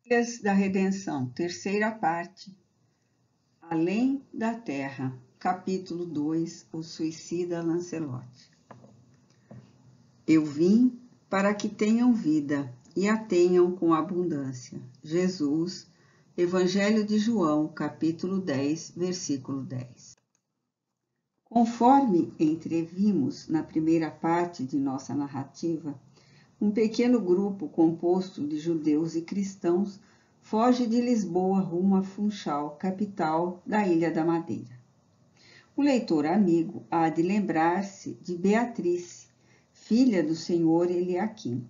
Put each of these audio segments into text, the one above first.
Dias da Redenção, terceira parte, Além da Terra, capítulo 2, o suicida Lancelot. Eu vim para que tenham vida e a tenham com abundância. Jesus, Evangelho de João, capítulo 10, versículo 10. Conforme entrevimos na primeira parte de nossa narrativa, um pequeno grupo composto de judeus e cristãos foge de Lisboa rumo a Funchal, capital da Ilha da Madeira. O leitor amigo há de lembrar-se de Beatriz, filha do senhor Eliaquim.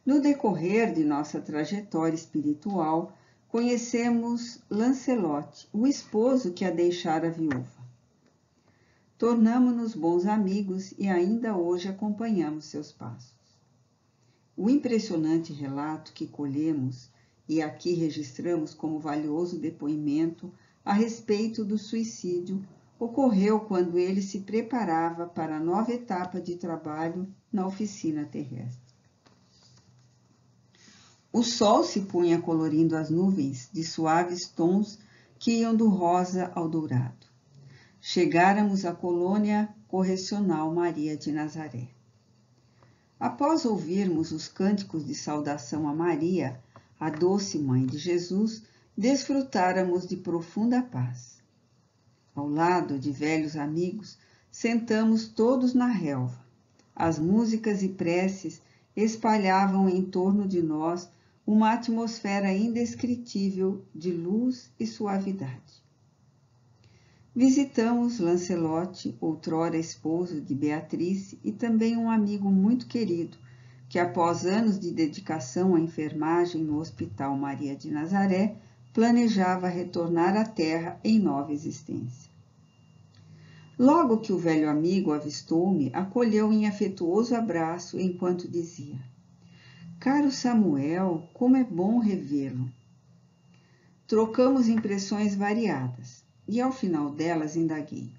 No decorrer de nossa trajetória espiritual, conhecemos Lancelot, o esposo que a deixara viúva. Tornamo-nos bons amigos e ainda hoje acompanhamos seus passos. O impressionante relato que colhemos e aqui registramos como valioso depoimento a respeito do suicídio ocorreu quando ele se preparava para a nova etapa de trabalho na oficina terrestre. O sol se punha colorindo as nuvens de suaves tons que iam do rosa ao dourado. Chegáramos à colônia correcional Maria de Nazaré. Após ouvirmos os cânticos de saudação a Maria, a doce mãe de Jesus, desfrutáramos de profunda paz. Ao lado de velhos amigos, sentamos todos na relva. As músicas e preces espalhavam em torno de nós uma atmosfera indescritível de luz e suavidade. Visitamos Lancelot, outrora esposo de Beatriz, e também um amigo muito querido, que após anos de dedicação à enfermagem no Hospital Maria de Nazaré, planejava retornar à Terra em nova existência. Logo que o velho amigo avistou-me, acolheu em afetuoso abraço enquanto dizia: "Caro Samuel, como é bom revê-lo." Trocamos impressões variadas. E ao final delas indaguei: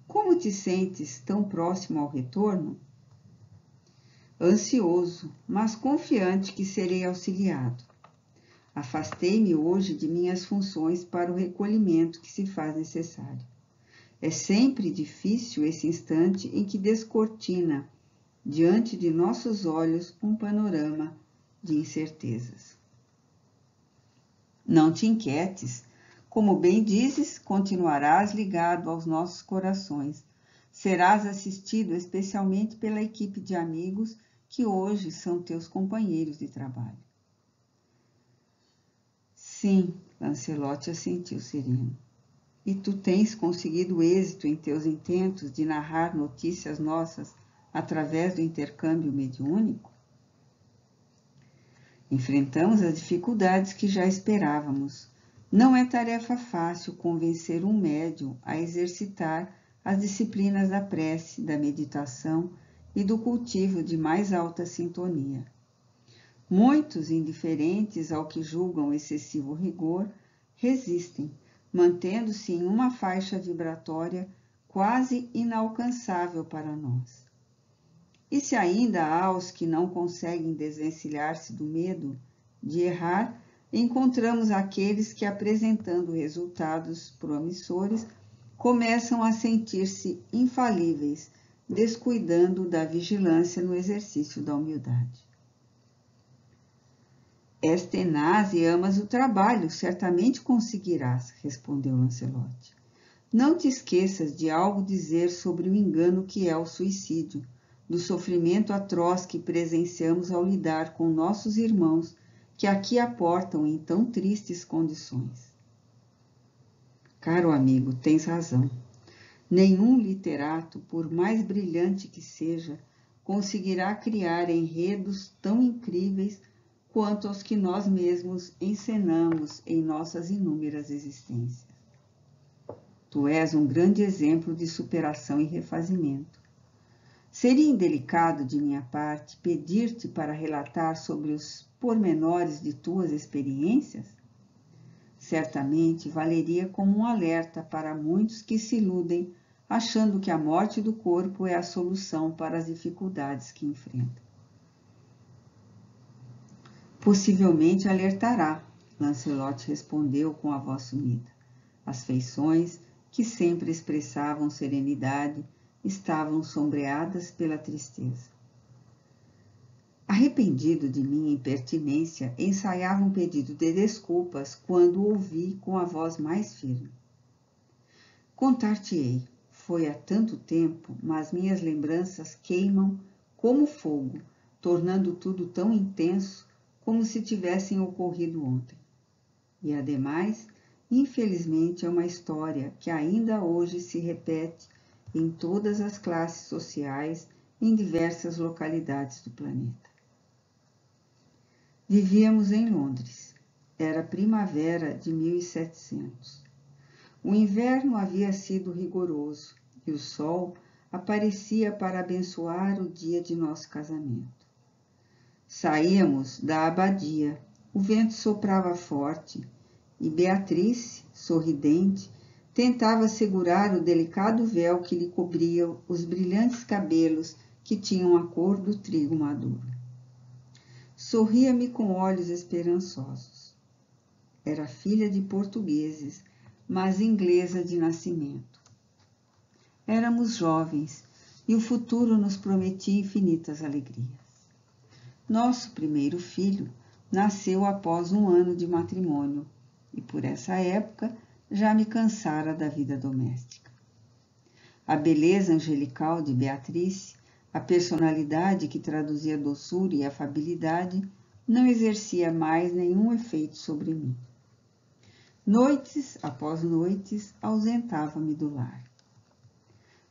"Como te sentes tão próximo ao retorno?" "Ansioso, mas confiante que serei auxiliado. Afastei-me hoje de minhas funções para o recolhimento que se faz necessário. É sempre difícil esse instante em que descortina, diante de nossos olhos, um panorama de incertezas." "Não te inquietes. Como bem dizes, continuarás ligado aos nossos corações. Serás assistido especialmente pela equipe de amigos que hoje são teus companheiros de trabalho." "Sim," Lancelot assentiu sereno. "E tu tens conseguido êxito em teus intentos de narrar notícias nossas através do intercâmbio mediúnico?" "Enfrentamos as dificuldades que já esperávamos. Não é tarefa fácil convencer um médium a exercitar as disciplinas da prece, da meditação e do cultivo de mais alta sintonia. Muitos, indiferentes ao que julgam excessivo rigor, resistem, mantendo-se em uma faixa vibratória quase inalcançável para nós. E se ainda há os que não conseguem desvencilhar-se do medo de errar, encontramos aqueles que, apresentando resultados promissores, começam a sentir-se infalíveis, descuidando da vigilância no exercício da humildade." "És tenaz e amas o trabalho, certamente conseguirás," respondeu Lancelot. "Não te esqueças de algo dizer sobre o engano que é o suicídio, do sofrimento atroz que presenciamos ao lidar com nossos irmãos que aqui aportam em tão tristes condições." "Caro amigo, tens razão. Nenhum literato, por mais brilhante que seja, conseguirá criar enredos tão incríveis quanto aos que nós mesmos encenamos em nossas inúmeras existências. Tu és um grande exemplo de superação e refazimento. Seria indelicado de minha parte pedir-te para relatar sobre os pormenores de tuas experiências? Certamente valeria como um alerta para muitos que se iludem, achando que a morte do corpo é a solução para as dificuldades que enfrentam." Possivelmente alertará, Lancelot respondeu com a voz sumida. As feições, que sempre expressavam serenidade, estavam sombreadas pela tristeza. Arrependido de minha impertinência, ensaiava um pedido de desculpas quando o ouvi com a voz mais firme. Contar-te-ei, foi há tanto tempo, mas minhas lembranças queimam como fogo, tornando tudo tão intenso como se tivessem ocorrido ontem. E, ademais, infelizmente é uma história que ainda hoje se repete em todas as classes sociais em diversas localidades do planeta. Vivíamos em Londres. Era primavera de 1700. O inverno havia sido rigoroso e o sol aparecia para abençoar o dia de nosso casamento. Saíamos da abadia, o vento soprava forte e Beatriz, sorridente, tentava segurar o delicado véu que lhe cobria os brilhantes cabelos que tinham a cor do trigo maduro. Sorria-me com olhos esperançosos. Era filha de portugueses, mas inglesa de nascimento. Éramos jovens e o futuro nos prometia infinitas alegrias. Nosso primeiro filho nasceu após 1 ano de matrimônio e, por essa época, já me cansara da vida doméstica. A beleza angelical de Beatriz, a personalidade que traduzia doçura e afabilidade, não exercia mais nenhum efeito sobre mim. Noites após noites, ausentava-me do lar.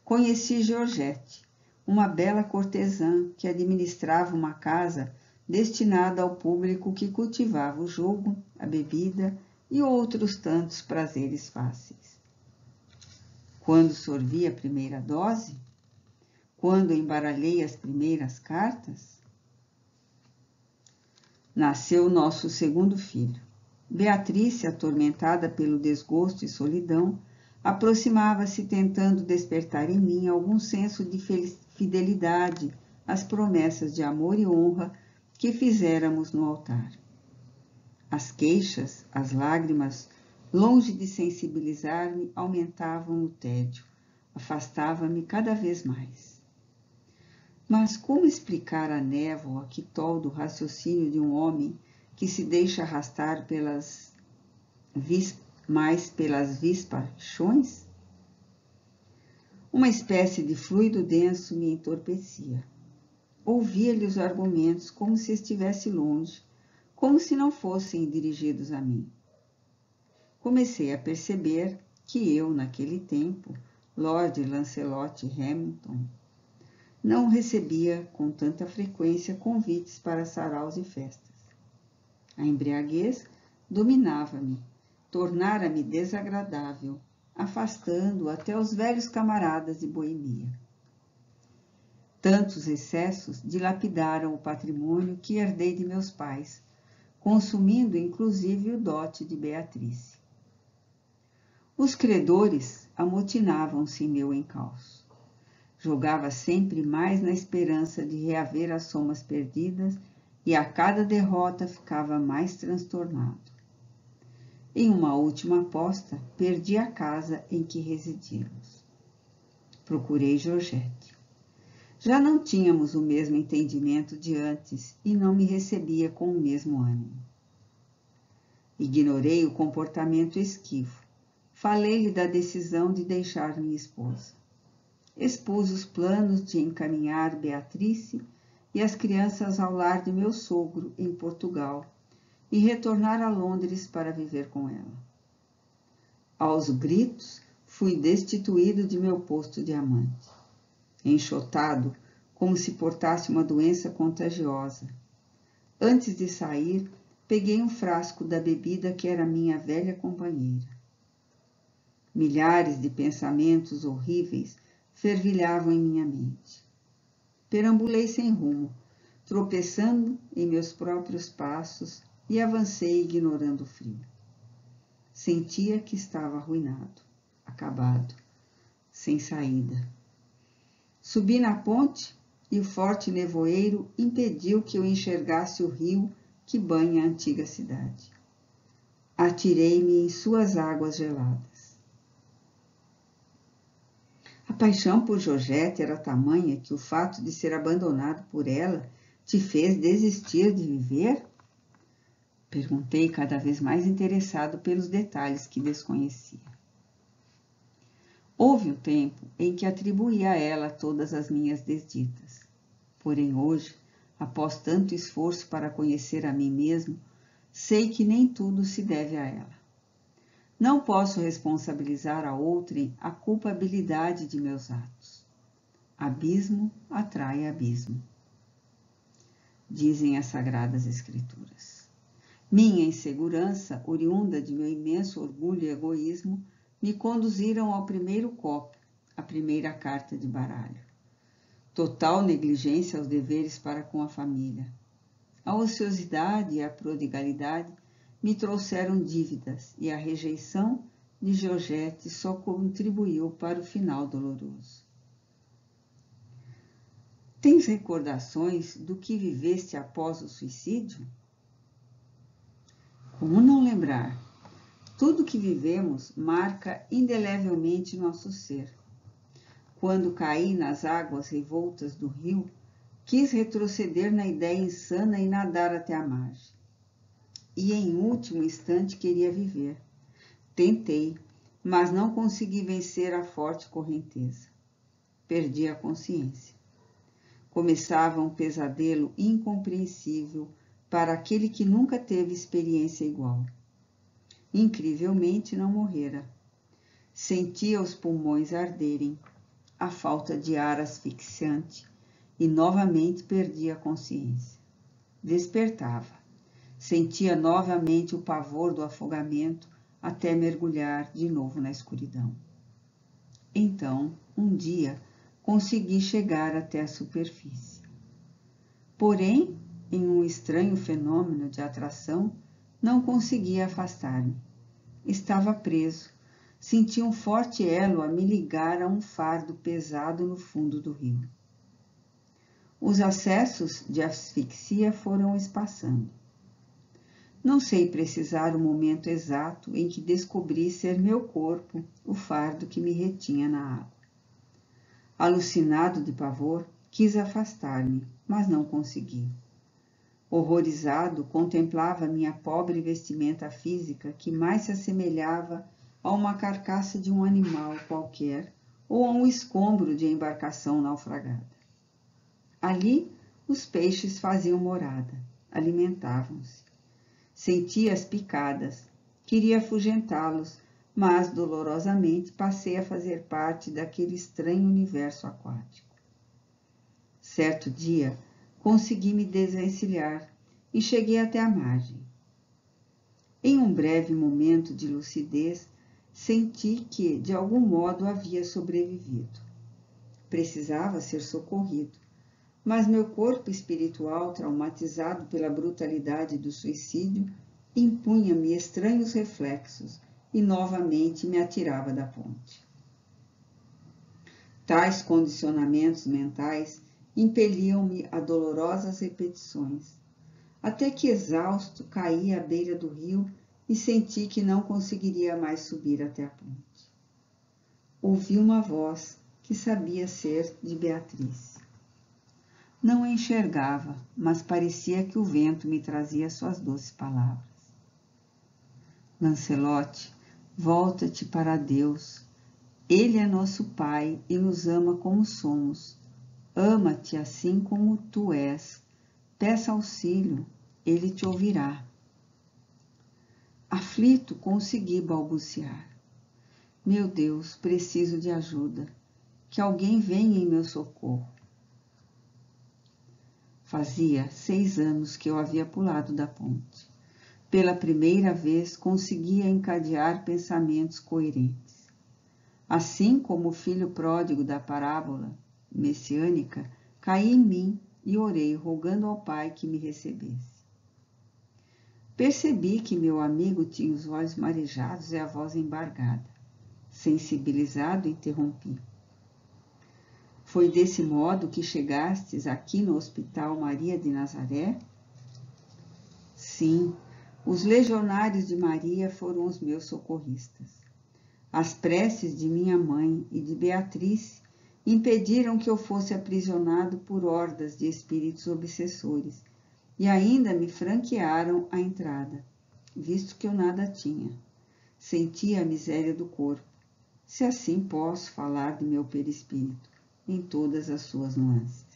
Conheci Georgette, uma bela cortesã que administrava uma casa destinada ao público que cultivava o jogo, a bebida e outros tantos prazeres fáceis. Quando sorvi a primeira dose? Quando embaralhei as primeiras cartas? Nasceu nosso segundo filho. Beatriz, atormentada pelo desgosto e solidão, aproximava-se tentando despertar em mim algum senso de fidelidade às promessas de amor e honra que fizéramos no altar. As queixas, as lágrimas, longe de sensibilizar-me, aumentavam o tédio, afastava-me cada vez mais. Mas como explicar a névoa que tolda o raciocínio de um homem que se deixa arrastar pelas vis-paixões? Uma espécie de fluido denso me entorpecia. Ouvia-lhe os argumentos como se estivesse longe, como se não fossem dirigidos a mim. Comecei a perceber que eu, naquele tempo, Lord Lancelot Hamilton, não recebia com tanta frequência convites para saraus e festas. A embriaguez dominava-me, tornara-me desagradável, afastando até os velhos camaradas de boemia. Tantos excessos dilapidaram o patrimônio que herdei de meus pais, consumindo inclusive o dote de Beatriz. Os credores amotinavam-se em meu encalço. Jogava sempre mais na esperança de reaver as somas perdidas e a cada derrota ficava mais transtornado. Em uma última aposta, perdi a casa em que residíamos. Procurei Georgette. Já não tínhamos o mesmo entendimento de antes e não me recebia com o mesmo ânimo. Ignorei o comportamento esquivo. Falei-lhe da decisão de deixar minha esposa. Expus os planos de encaminhar Beatrice e as crianças ao lar de meu sogro, em Portugal, e retornar a Londres para viver com ela. Aos gritos, fui destituído de meu posto de amante. Enxotado, como se portasse uma doença contagiosa. Antes de sair, peguei um frasco da bebida que era minha velha companheira. Milhares de pensamentos horríveis fervilhavam em minha mente. Perambulei sem rumo, tropeçando em meus próprios passos e avancei ignorando o frio. Sentia que estava arruinado, acabado, sem saída. Subi na ponte e o forte nevoeiro impediu que eu enxergasse o rio que banha a antiga cidade. Atirei-me em suas águas geladas. A paixão por Georgette era tamanha que o fato de ser abandonado por ela te fez desistir de viver? Perguntei, cada vez mais interessado pelos detalhes que desconhecia. Houve o tempo em que atribuía a ela todas as minhas desditas. Porém hoje, após tanto esforço para conhecer a mim mesmo, sei que nem tudo se deve a ela. Não posso responsabilizar a outrem a culpabilidade de meus atos. Abismo atrai abismo, dizem as Sagradas Escrituras. Minha insegurança, oriunda de meu imenso orgulho e egoísmo, me conduziram ao primeiro copo, a primeira carta de baralho. Total negligência aos deveres para com a família. A ociosidade e a prodigalidade me trouxeram dívidas e a rejeição de Georgette só contribuiu para o final doloroso. Tens recordações do que viveste após o suicídio? Como não lembrar? Tudo que vivemos marca indelevelmente nosso ser. Quando caí nas águas revoltas do rio, quis retroceder na ideia insana e nadar até a margem. E em último instante queria viver. Tentei, mas não consegui vencer a forte correnteza. Perdi a consciência. Começava um pesadelo incompreensível para aquele que nunca teve experiência igual. Incrivelmente não morrera. Sentia os pulmões arderem, a falta de ar asfixiante, e novamente perdia a consciência. Despertava. Sentia novamente o pavor do afogamento até mergulhar de novo na escuridão. Então, um dia, consegui chegar até a superfície. Porém, em um estranho fenômeno de atração, não conseguia afastar-me. Estava preso. Senti um forte elo a me ligar a um fardo pesado no fundo do rio. Os acessos de asfixia foram espaçando. Não sei precisar o momento exato em que descobri ser meu corpo o fardo que me retinha na água. Alucinado de pavor, quis afastar-me, mas não consegui. Horrorizado, contemplava minha pobre vestimenta física que mais se assemelhava a uma carcaça de um animal qualquer ou a um escombro de embarcação naufragada. Ali, os peixes faziam morada, alimentavam-se. Sentia as picadas, queria afugentá-los, mas dolorosamente passei a fazer parte daquele estranho universo aquático. Certo dia, consegui me desvencilhar e cheguei até a margem. Em um breve momento de lucidez, senti que, de algum modo, havia sobrevivido. Precisava ser socorrido, mas meu corpo espiritual, traumatizado pela brutalidade do suicídio, impunha-me estranhos reflexos e novamente me atirava da ponte. Tais condicionamentos mentais impeliam-me a dolorosas repetições, até que, exausto, caí à beira do rio e senti que não conseguiria mais subir até a ponte. Ouvi uma voz que sabia ser de Beatriz. Não a enxergava, mas parecia que o vento me trazia suas doces palavras. Lancelote, volta-te para Deus. Ele é nosso Pai e nos ama como somos. Ama-te assim como tu és. Peça auxílio, ele te ouvirá. Aflito, consegui balbuciar. Meu Deus, preciso de ajuda. Que alguém venha em meu socorro. Fazia 6 anos que eu havia pulado da ponte. Pela primeira vez conseguia encadear pensamentos coerentes. Assim como o filho pródigo da parábola messiânica, caí em mim e orei, rogando ao Pai que me recebesse. Percebi que meu amigo tinha os olhos marejados e a voz embargada. Sensibilizado, interrompi. Foi desse modo que chegastes aqui no Hospital Maria de Nazaré? Sim, os legionários de Maria foram os meus socorristas. As preces de minha mãe e de Beatriz impediram que eu fosse aprisionado por hordas de espíritos obsessores e ainda me franquearam a entrada, visto que eu nada tinha. Sentia a miséria do corpo, se assim posso falar de meu perispírito, em todas as suas nuances.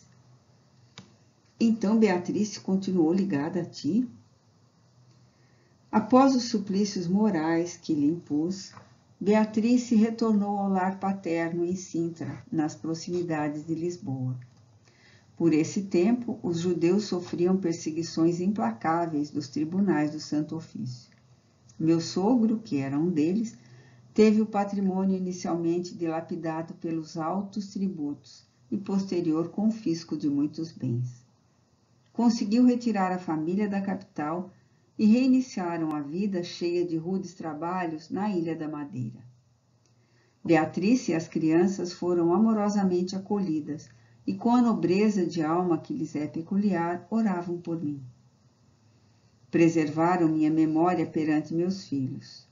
Então Beatriz continuou ligada a ti? Após os suplícios morais que lhe impus, Beatriz se retornou ao lar paterno em Sintra, nas proximidades de Lisboa. Por esse tempo, os judeus sofriam perseguições implacáveis dos tribunais do Santo Ofício. Meu sogro, que era um deles, teve o patrimônio inicialmente dilapidado pelos altos tributos e posterior confisco de muitos bens. Conseguiu retirar a família da capital e reiniciaram a vida cheia de rudes trabalhos na Ilha da Madeira. Beatriz e as crianças foram amorosamente acolhidas e, com a nobreza de alma que lhes é peculiar, oravam por mim. Preservaram minha memória perante meus filhos.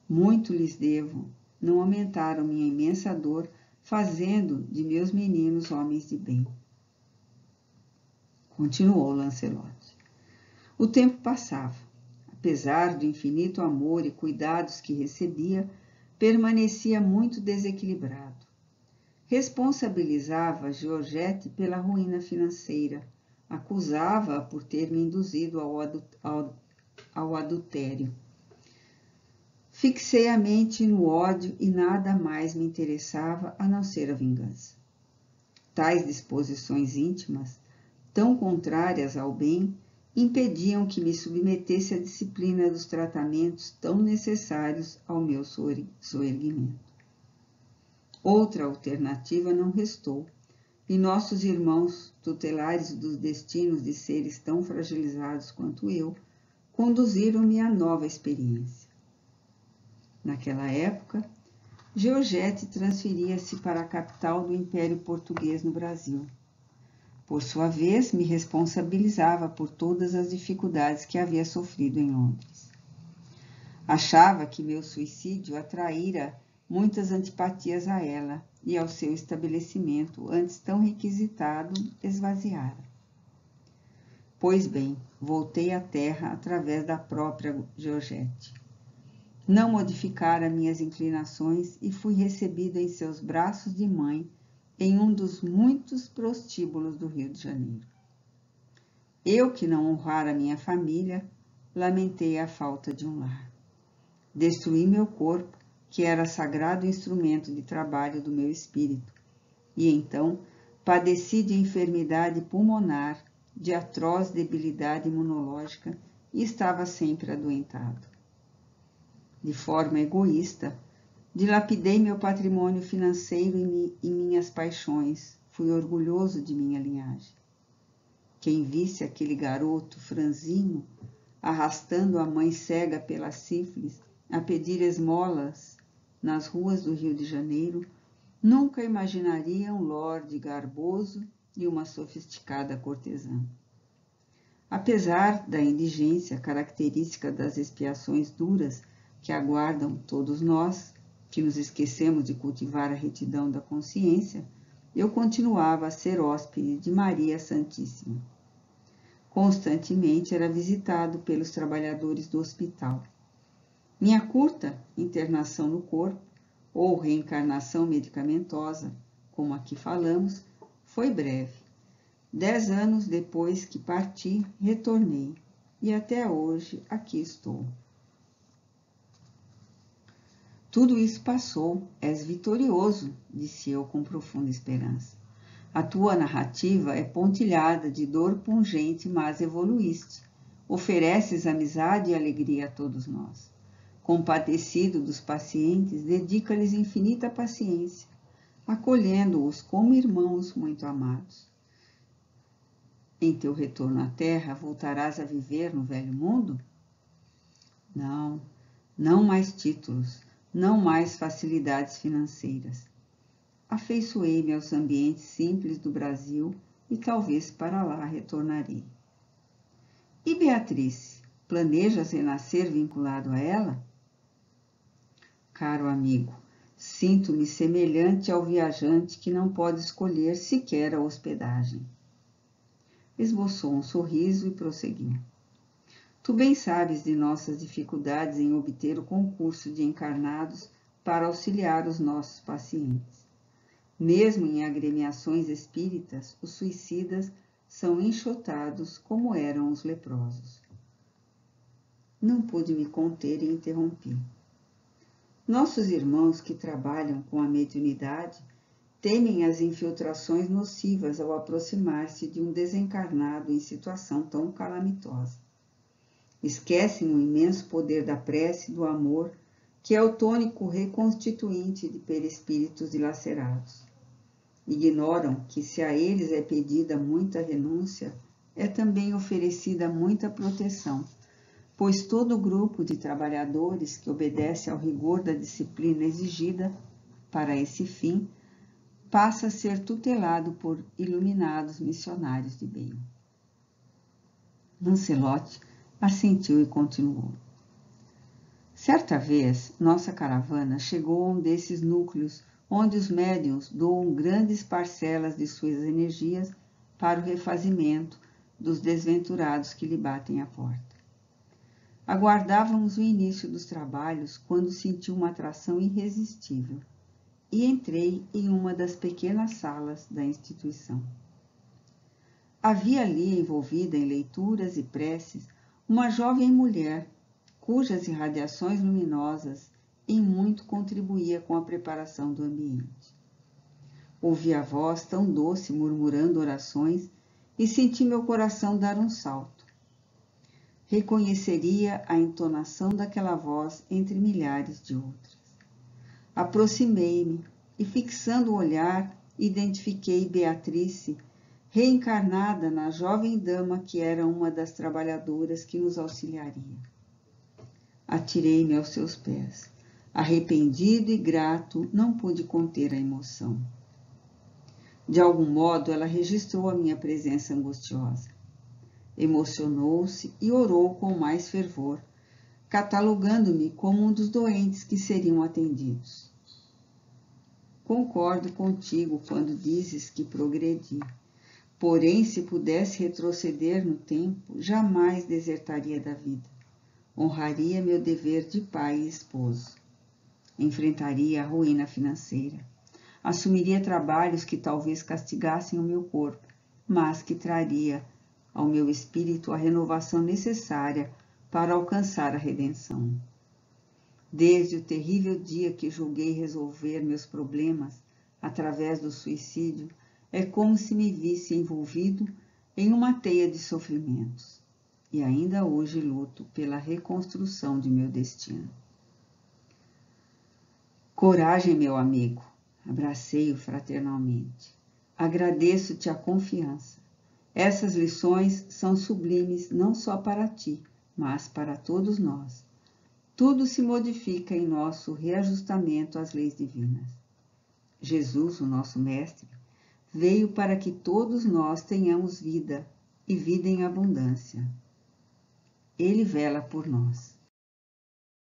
Muito lhes devo, não aumentaram minha imensa dor, fazendo de meus meninos homens de bem. Continuou Lancelot. O tempo passava. Apesar do infinito amor e cuidados que recebia, permanecia muito desequilibrado. Responsabilizava Georgette pela ruína financeira, acusava-a por ter me induzido ao adultério. Fixei a mente no ódio e nada mais me interessava a não ser a vingança. Tais disposições íntimas, tão contrárias ao bem, impediam que me submetesse à disciplina dos tratamentos tão necessários ao meu soerguimento. Outra alternativa não restou, e nossos irmãos, tutelares dos destinos de seres tão fragilizados quanto eu, conduziram-me à nova experiência. Naquela época, Georgette transferia-se para a capital do Império Português no Brasil. Por sua vez, me responsabilizava por todas as dificuldades que havia sofrido em Londres. Achava que meu suicídio atraíra muitas antipatias a ela e ao seu estabelecimento, antes tão requisitado, esvaziara. Pois bem, voltei à terra através da própria Georgette. Não modificara minhas inclinações e fui recebido em seus braços de mãe em um dos muitos prostíbulos do Rio de Janeiro. Eu, que não honrara minha família, lamentei a falta de um lar. Destruí meu corpo, que era sagrado instrumento de trabalho do meu espírito, e então padeci de enfermidade pulmonar, de atroz debilidade imunológica e estava sempre adoentado. De forma egoísta, dilapidei meu patrimônio financeiro e minhas paixões. Fui orgulhoso de minha linhagem. Quem visse aquele garoto franzino, arrastando a mãe cega pela sífilis, a pedir esmolas nas ruas do Rio de Janeiro, nunca imaginaria um lorde garboso e uma sofisticada cortesã. Apesar da indigência característica das expiações duras que aguardam todos nós, que nos esquecemos de cultivar a retidão da consciência, eu continuava a ser hóspede de Maria Santíssima. Constantemente era visitado pelos trabalhadores do hospital. Minha curta internação no corpo, ou reencarnação medicamentosa, como aqui falamos, foi breve. 10 anos depois que parti, retornei, e até hoje aqui estou. Tudo isso passou, és vitorioso, disse eu com profunda esperança. A tua narrativa é pontilhada de dor pungente, mas evoluíste. Ofereces amizade e alegria a todos nós. Compadecido dos pacientes, dedica-lhes infinita paciência, acolhendo-os como irmãos muito amados. Em teu retorno à terra, voltarás a viver no velho mundo? Não, não mais títulos, não mais facilidades financeiras. Afeiçoei-me aos ambientes simples do Brasil e talvez para lá retornarei. E Beatriz, Planejas renascer vinculado a ela? Caro amigo, sinto-me semelhante ao viajante que não pode escolher sequer a hospedagem. Esboçou um sorriso e prosseguiu. Tu bem sabes de nossas dificuldades em obter o concurso de encarnados para auxiliar os nossos pacientes. Mesmo em agremiações espíritas, os suicidas são enxotados como eram os leprosos. Não pude me conter e interrompi. Nossos irmãos que trabalham com a mediunidade temem as infiltrações nocivas ao aproximar-se de um desencarnado em situação tão calamitosa. Esquecem o imenso poder da prece e do amor, que é o tônico reconstituinte de perispíritos dilacerados. Ignoram que, se a eles é pedida muita renúncia, é também oferecida muita proteção, pois todo grupo de trabalhadores que obedece ao rigor da disciplina exigida para esse fim passa a ser tutelado por iluminados missionários de bem. Lancelot assentiu e continuou. Certa vez, nossa caravana chegou a um desses núcleos onde os médiuns doam grandes parcelas de suas energias para o refazimento dos desventurados que lhe batem à porta. Aguardávamos o início dos trabalhos quando senti uma atração irresistível e entrei em uma das pequenas salas da instituição. Havia ali, envolvida em leituras e preces, uma jovem mulher, cujas irradiações luminosas em muito contribuía com a preparação do ambiente. Ouvi a voz tão doce murmurando orações e senti meu coração dar um salto. Reconheceria a entonação daquela voz entre milhares de outras. Aproximei-me e, fixando o olhar, identifiquei Beatrice, reencarnada na jovem dama que era uma das trabalhadoras que nos auxiliaria. Atirei-me aos seus pés. Arrependido e grato, não pude conter a emoção. De algum modo, ela registrou a minha presença angustiosa. Emocionou-se e orou com mais fervor, catalogando-me como um dos doentes que seriam atendidos. Concordo contigo quando dizes que progredi. Porém, se pudesse retroceder no tempo, jamais desertaria da vida. Honraria meu dever de pai e esposo. Enfrentaria a ruína financeira. Assumiria trabalhos que talvez castigassem o meu corpo, mas que traria ao meu espírito a renovação necessária para alcançar a redenção. Desde o terrível dia que julguei resolver meus problemas através do suicídio, é como se me visse envolvido em uma teia de sofrimentos. E ainda hoje luto pela reconstrução de meu destino. Coragem, meu amigo, abracei-o fraternalmente. Agradeço-te a confiança. Essas lições são sublimes não só para ti, mas para todos nós. Tudo se modifica em nosso reajustamento às leis divinas. Jesus, o nosso Mestre, veio para que todos nós tenhamos vida, e vida em abundância. Ele vela por nós.